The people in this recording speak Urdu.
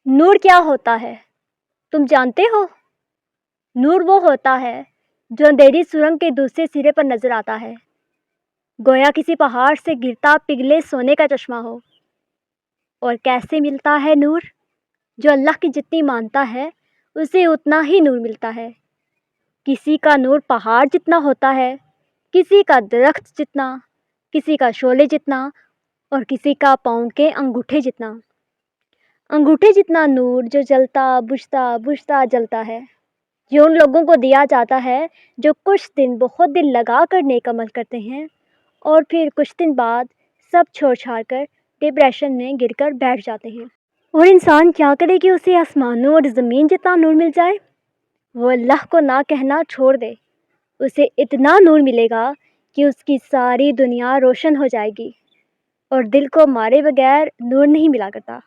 نور کیا ہوتا ہے تم جانتے ہو؟ نور وہ ہوتا ہے جو اندھیری سرنگ کے دوسرے سرے پر نظر آتا ہے، گویا کسی پہاڑ سے گرتا پگھلے سونے کا چشمہ ہو۔ اور کیسے ملتا ہے نور؟ جو اللہ کی جتنی مانتا ہے اسے اتنا ہی نور ملتا ہے۔ کسی کا نور پہاڑ جتنا ہوتا ہے، کسی کا درخت جتنا، کسی کا شعلے جتنا، اور کسی کا پاؤں کے انگوٹھے جتنا۔ انگوٹھے جتنا نور جو جلتا بجھتا بجھتا جلتا ہے، یہ ان لوگوں کو دیا جاتا ہے جو کچھ دن بہت دل لگا کر نیک عمل کرتے ہیں اور پھر کچھ دن بعد سب چھوڑ چھاڑ کر ڈپریشن میں گر کر بیٹھ جاتے ہیں۔ اور انسان کیا کرے کہ اسے آسمانوں اور زمین جتنا نور مل جائے؟ وہ اللہ کو نہ کہنا چھوڑ دے، اسے اتنا نور ملے گا کہ اس کی ساری دنیا روشن ہو جائے گی، اور دل کو مارے بغیر نور نہیں ملا کرتا۔